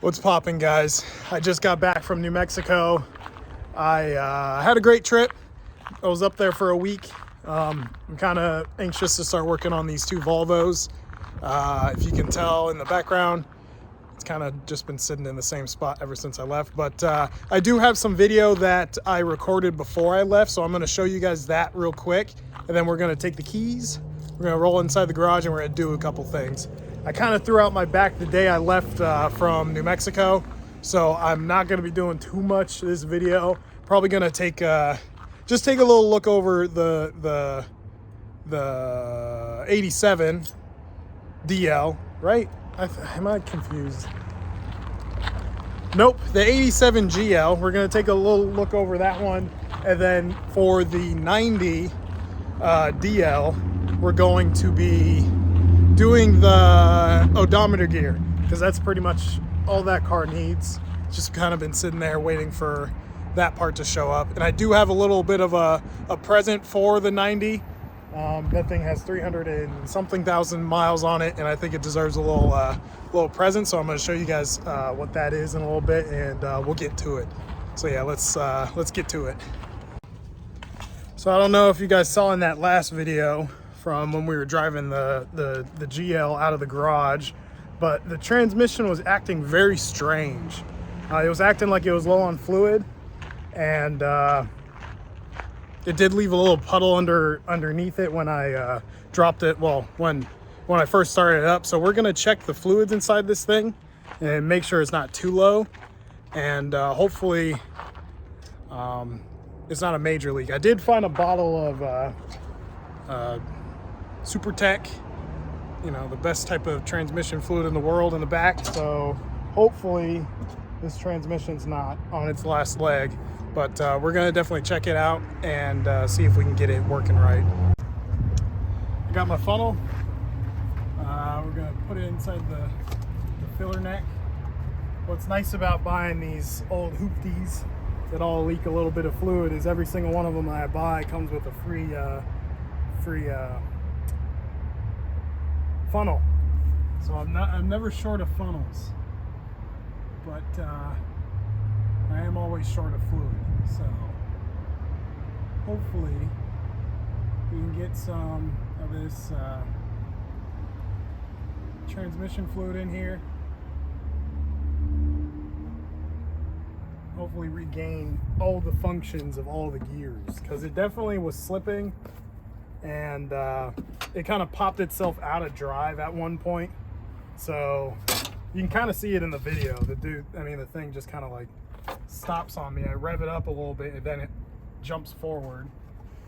What's popping, guys? I just got back from New Mexico. I had a great trip. I was up there for a week. I'm kind of anxious to start working on these two Volvos. If you can tell in the background, it's kind of just been sitting in the same spot ever since I left. But I do have some video that I recorded before I left, so I'm going to show you guys that real quick. And then we're going to take the keys, we're going to roll inside the garage, and we're going to do a couple things. I kind of threw out my back the day I left from New Mexico, so I'm not going to be doing too much this video. Probably going to take just take a little look over the 87 DL, right? Am I confused? Nope, the 87 GL. We're going to take a little look over that one, and then for the 90 DL, we're going to be doing the odometer gear, because that's pretty much all that car needs. Just kind of been sitting there waiting for that part to show up. And I do have a little bit of a present for the 90. That thing has 300 and something thousand miles on it, and I think it deserves a little present. So I'm going to show you guys what that is in a little bit, and we'll get to it. So yeah, let's get to it. So I don't know if you guys saw in that last video from when we were driving the GL out of the garage, but the transmission was acting very strange. It was acting like it was low on fluid, and it did leave a little puddle underneath it when I dropped it. Well, when I first started it up. So we're gonna check the fluids inside this thing and make sure it's not too low, and hopefully it's not a major leak. I did find a bottle of Super Tech, you know, the best type of transmission fluid in the world, in the back. So hopefully this transmission's not on its last leg, but we're gonna definitely check it out and see if we can get it working right. I got my funnel. We're gonna put it inside the filler neck. What's nice about buying these old hoopties that all leak a little bit of fluid is every single one of them I buy comes with a free funnel. So I'm never short of funnels, but I am always short of fluid. So hopefully we can get some of this transmission fluid in here. Hopefully regain all the functions of all the gears, because it definitely was slipping, and it kind of popped itself out of drive at one point. So you can kind of see it in the video. The thing just kind of like stops on me. I rev it up a little bit and then it jumps forward.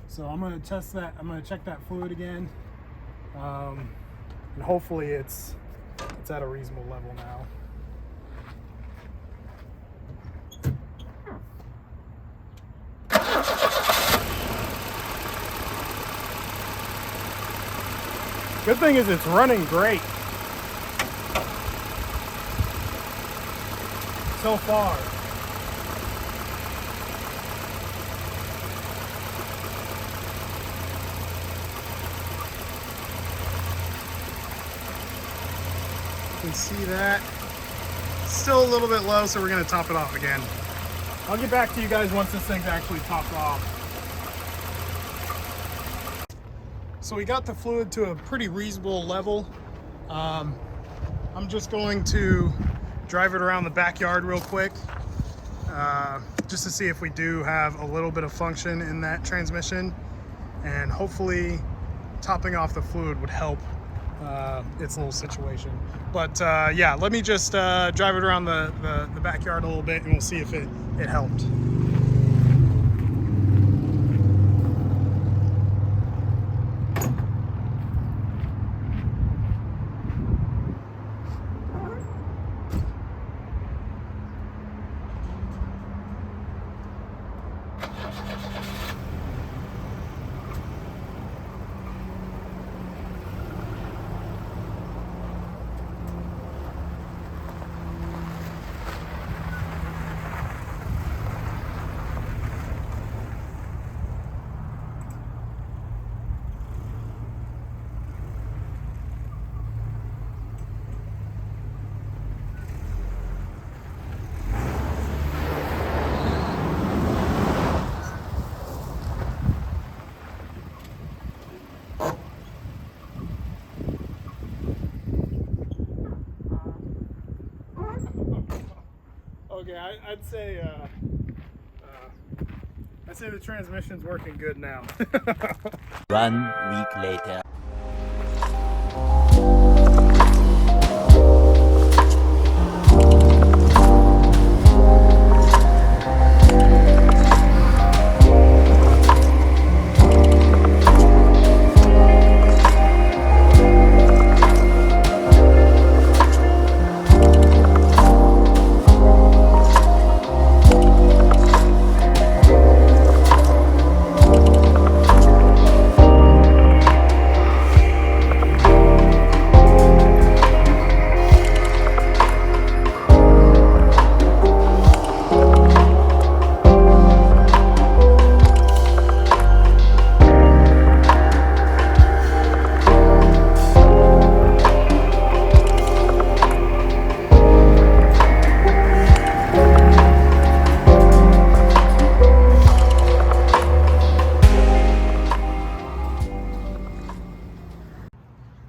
So I'm going to test that. I'm going to check that fluid again. And hopefully it's at a reasonable level now. Good thing is it's running great so far. You can see that. Still a little bit low, so we're going to top it off again. I'll get back to you guys once this thing's actually topped off. So we got the fluid to a pretty reasonable level. I'm just going to drive it around the backyard real quick, just to see if we do have a little bit of function in that transmission, and hopefully topping off the fluid would help its little situation. But yeah, let me just drive it around the backyard a little bit, and we'll see if it helped. Okay, I'd say the transmission's working good now. 1 week later.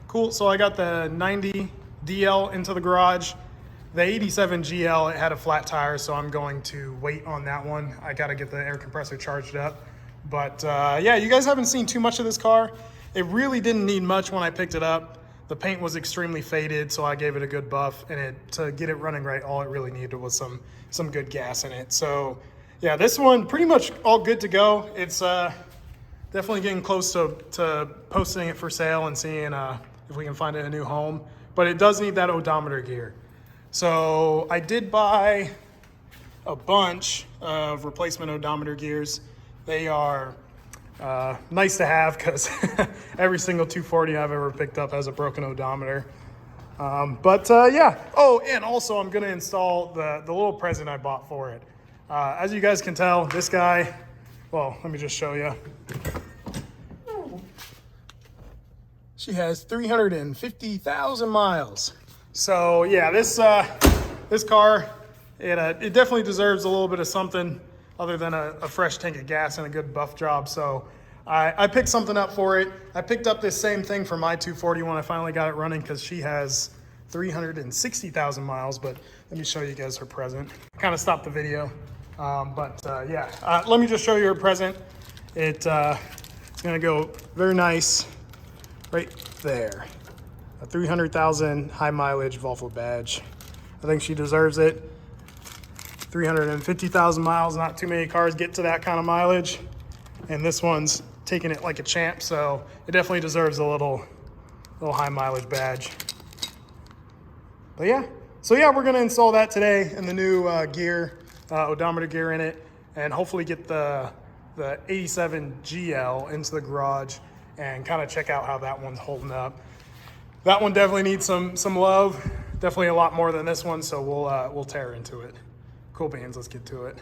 Cool, so I got the 90 DL into the garage. The 87 GL, it had a flat tire, so I'm going to wait on that one. I gotta get the air compressor charged up. But yeah, you guys haven't seen too much of this car. It really didn't need much when I picked it up. The paint was extremely faded, so I gave it a good buff, and to get it running right, all it really needed was some good gas in it. So yeah, this one pretty much all good to go. It's definitely getting close to posting it for sale and seeing if we can find it a new home. But it does need that odometer gear. So I did buy a bunch of replacement odometer gears. They are nice to have because every single 240 I've ever picked up has a broken odometer. Yeah. Oh, and also I'm gonna install the little present I bought for it. As you guys can tell, this guy, well, let me just show you. She has 350,000 miles. So yeah, this car, it definitely deserves a little bit of something other than a fresh tank of gas and a good buff job. So I picked something up for it. I picked up this same thing for my 240 when I finally got it running because she has 360,000 miles. But let me show you guys her present. Kind of stopped the video, yeah. Let me just show you her present. It's gonna go very nice. Right there, a 300,000 high mileage Volvo badge. I think she deserves it. 350,000 miles, not too many cars get to that kind of mileage. And this one's taking it like a champ, so it definitely deserves a little high mileage badge. But yeah, so yeah, we're gonna install that today and the new gear, odometer gear in it, and hopefully get the 87 GL into the garage and kind of check out how that one's holding up. That one definitely needs some love, definitely a lot more than this one, so we'll tear into it. Cool beans, let's get to it.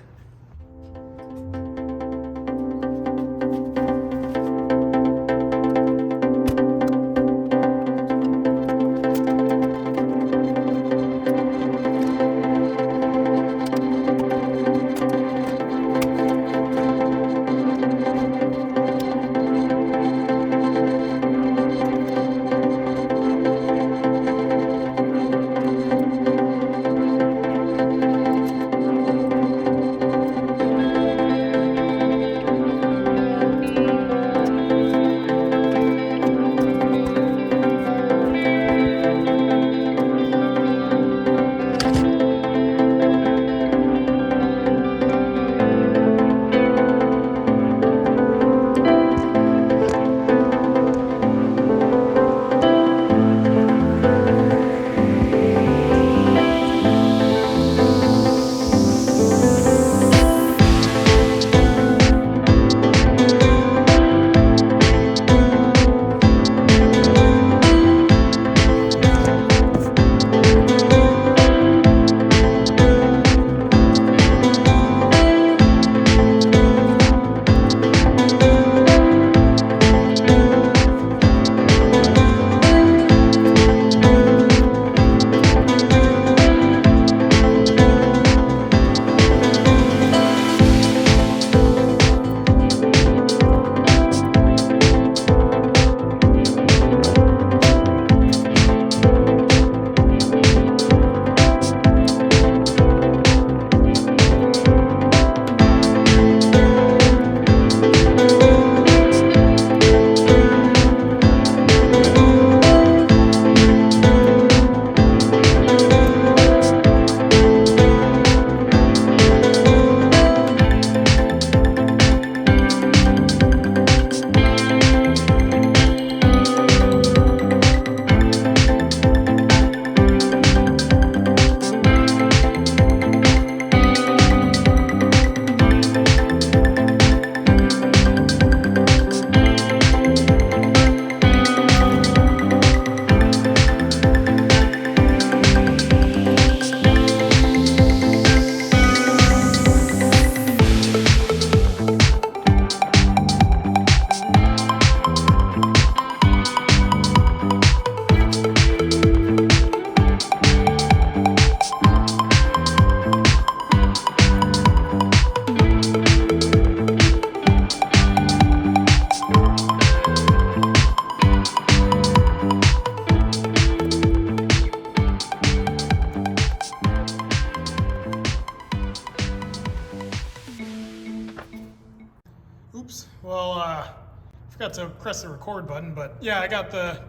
forgot to press the record button, but yeah, I got the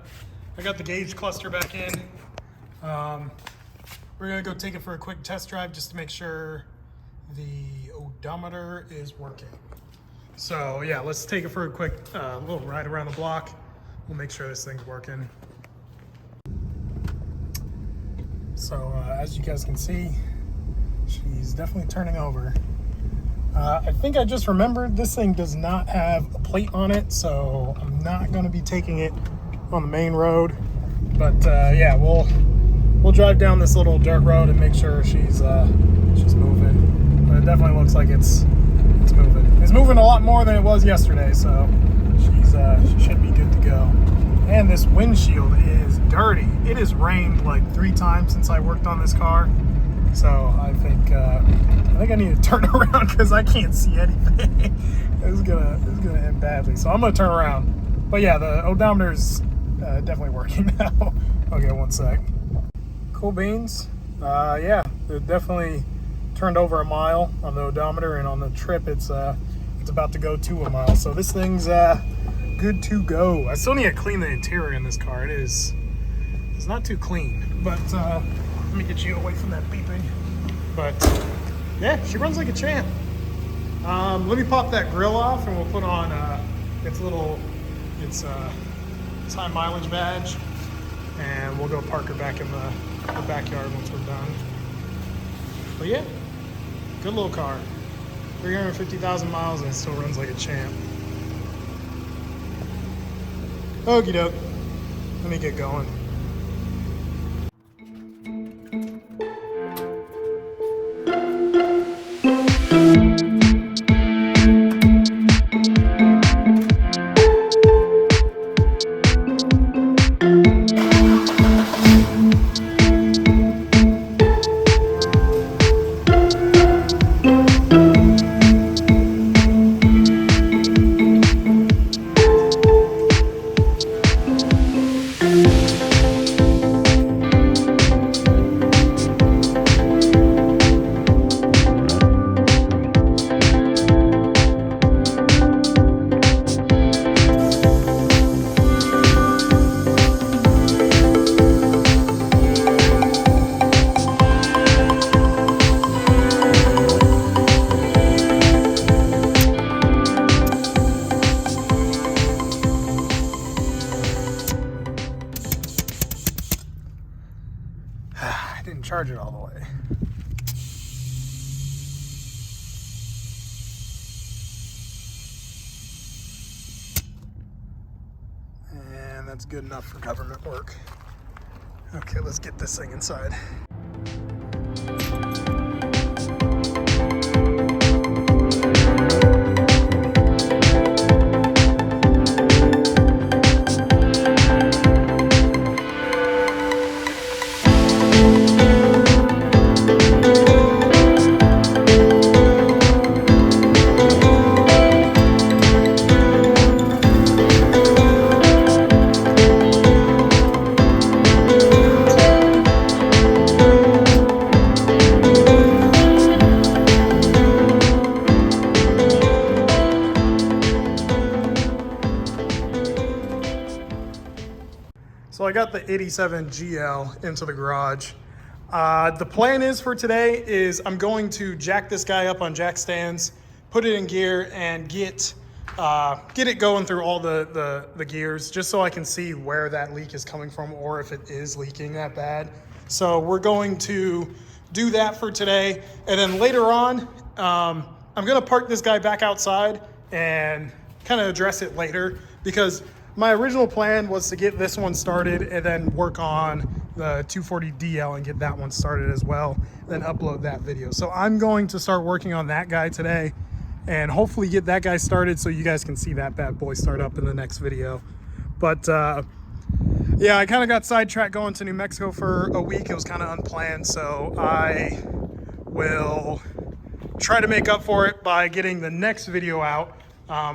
gauge cluster back in. We're gonna go take it for a quick test drive just to make sure the odometer is working. So yeah, let's take it for a quick little ride around the block. We'll make sure this thing's working. So as you guys can see, she's definitely turning over. I think I just remembered this thing does not have a plate on it, so I'm not going to be taking it on the main road. But yeah, we'll drive down this little dirt road and make sure she's moving. But it definitely looks like it's moving. It's moving a lot more than it was yesterday, so she should be good to go. And this windshield is dirty. It has rained like 3 times since I worked on this car. So I think I need to turn around because I can't see anything. This is gonna end badly. So I'm gonna turn around. But yeah, the odometer's definitely working now. Okay, one sec. Cool beans. Yeah, it definitely turned over a mile on the odometer, and on the trip it's about to go to a mile. So this thing's good to go. I still need to clean the interior in this car. It's not too clean, but let me get you away from that beeping. But yeah, she runs like a champ. Let me pop that grill off and we'll put on its high mileage badge, and we'll go park her back in the backyard once we're done. But yeah, good little car. 350,000 miles and it still runs like a champ. Okie doke. Let me get going. I didn't charge it all the way. And that's good enough for government work. Okay, let's get this thing inside. So I got the 87 GL into the garage. The plan is for today is I'm going to jack this guy up on jack stands, put it in gear, and get it going through all the gears, just so I can see where that leak is coming from or if it is leaking that bad. So we're going to do that for today. And then later on, I'm gonna park this guy back outside and kind of address it later, because my original plan was to get this one started and then work on the 240 DL and get that one started as well, then upload that video. So I'm going to start working on that guy today and hopefully get that guy started so you guys can see that bad boy start up in the next video. But yeah, I kind of got sidetracked going to New Mexico for a week. It was kind of unplanned, so I will try to make up for it by getting the next video out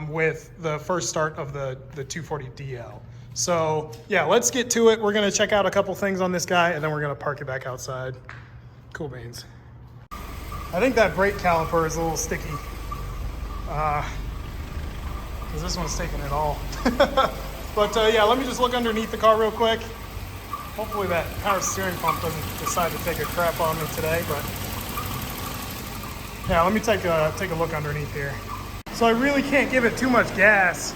with the first start of the 240 DL. So yeah, let's get to it. We're gonna check out a couple things on this guy and then we're gonna park it back outside. Cool beans. I think that brake caliper is a little sticky. because this one's taking it all. But yeah, let me just look underneath the car real quick. Hopefully that power steering pump doesn't decide to take a crap on me today, but yeah, let me take a look underneath here. So I really can't give it too much gas.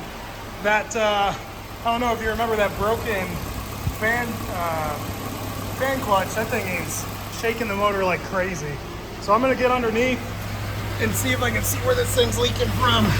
That, I don't know if you remember that broken fan clutch, that thing is shaking the motor like crazy. So I'm gonna get underneath and see if I can see where this thing's leaking from.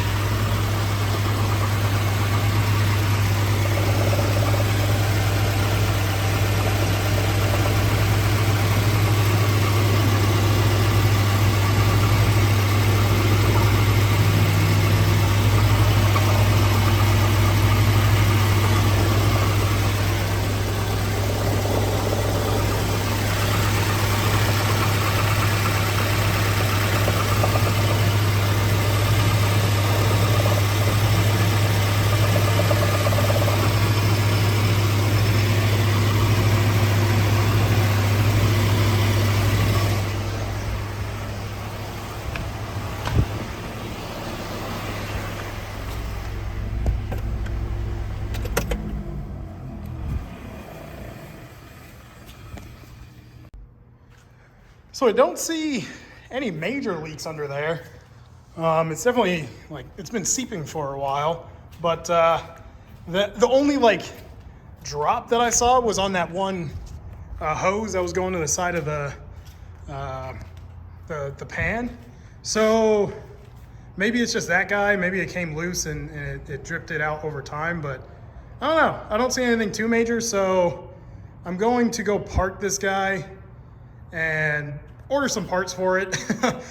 So I don't see any major leaks under there. It's definitely like, it's been seeping for a while, but the only like drop that I saw was on that one hose that was going to the side of the pan. So maybe it's just that guy, maybe it came loose and it dripped it out over time, but I don't know. I don't see anything too major, so I'm going to go park this guy and order some parts for it,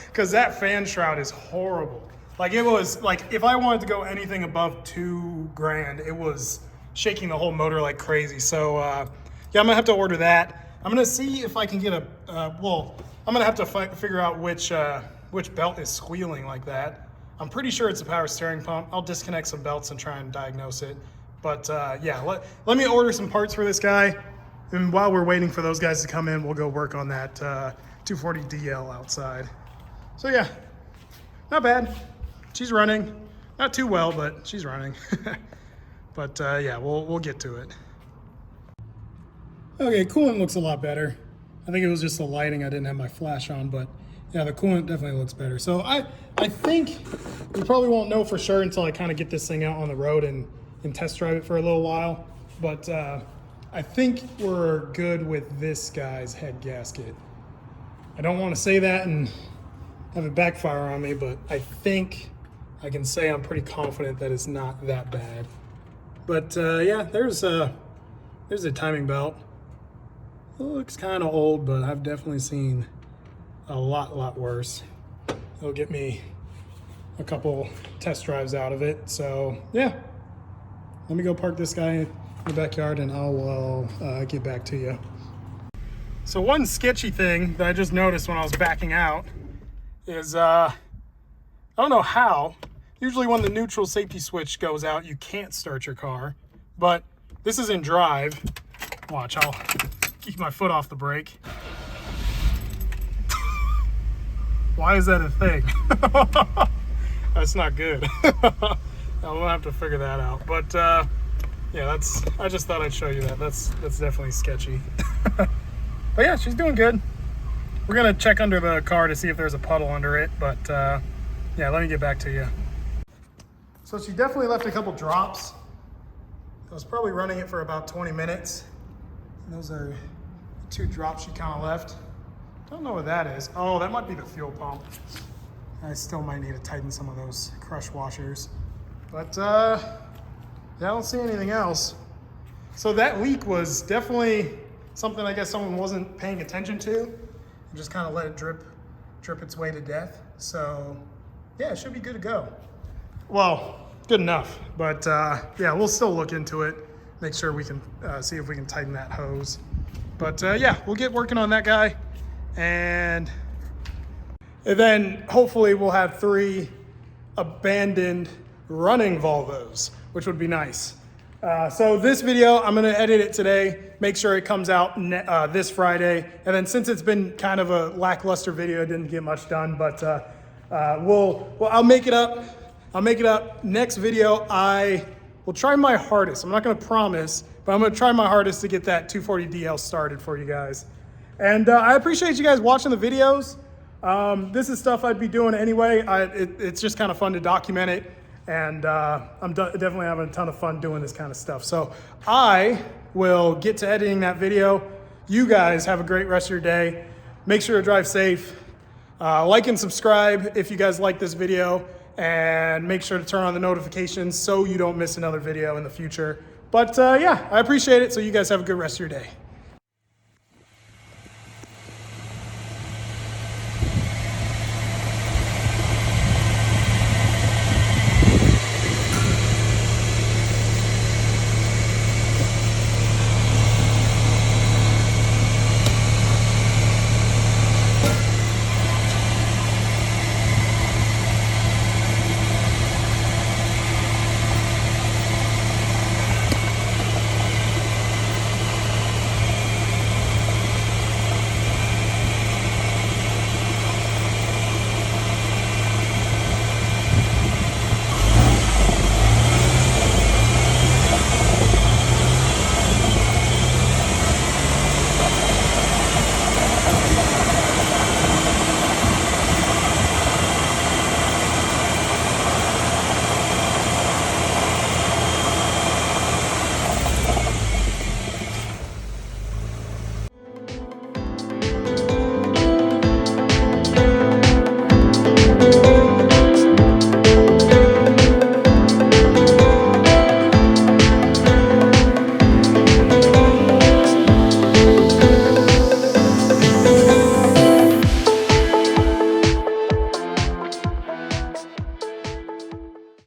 because that fan shroud is horrible. Like, it was like, if I wanted to go anything above $2,000, it was shaking the whole motor like crazy. So yeah, I'm gonna have to order that. I'm gonna see if I can get well, I'm gonna have to figure out which belt is squealing like that. I'm pretty sure it's a power steering pump. I'll disconnect some belts and try and diagnose it. But yeah, let me order some parts for this guy. And while we're waiting for those guys to come in, we'll go work on that 240DL outside. So yeah, not bad. She's running. Not too well, but she's running. But yeah, we'll get to it. Okay, coolant looks a lot better. I think it was just the lighting. I didn't have my flash on, but yeah, the coolant definitely looks better. So I think we probably won't know for sure until I kind of get this thing out on the road and test drive it for a little while. But I think we're good with this guy's head gasket. I don't want to say that and have it backfire on me, but I think I can say I'm pretty confident that it's not that bad. But yeah, there's a timing belt. It looks kind of old, but I've definitely seen a lot worse. It'll get me a couple test drives out of it. So yeah, let me go park this guy in the backyard and I'll get back to you. So one sketchy thing that I just noticed when I was backing out is, I don't know how, usually when the neutral safety switch goes out, you can't start your car, but this is in drive. Watch, I'll keep my foot off the brake. Why is that a thing? That's not good. I'm gonna have to figure that out. But yeah, I just thought I'd show you that. That's definitely sketchy. But yeah, she's doing good. We're gonna check under the car to see if there's a puddle under it, but yeah, let me get back to you. So she definitely left a couple drops. I was probably running it for about 20 minutes. And those are 2 drops she kind of left. Don't know what that is. Oh, that might be the fuel pump. I still might need to tighten some of those crush washers. But yeah, I don't see anything else. So that leak was definitely something I guess someone wasn't paying attention to and just kind of let it drip its way to death. So yeah, it should be good to go. Well, good enough, but yeah, we'll still look into it, make sure we can see if we can tighten that hose. But yeah, we'll get working on that guy, and then hopefully we'll have 3 abandoned running Volvos, which would be nice. So this video, I'm gonna edit it today, make sure it comes out this Friday. And then since it's been kind of a lackluster video, I didn't get much done, but I'll make it up I'll make it up next video. I will try my hardest. I'm not gonna promise, but I'm gonna try my hardest to get that 240DL started for you guys. And I appreciate you guys watching the videos. This is stuff I'd be doing anyway. It's just kind of fun to document it. And I'm definitely having a ton of fun doing this kind of stuff. So I will get to editing that video. You guys have a great rest of your day. Make sure to drive safe. Like and subscribe if you guys like this video, and make sure to turn on the notifications so you don't miss another video in the future. But yeah, I appreciate it. So you guys have a good rest of your day.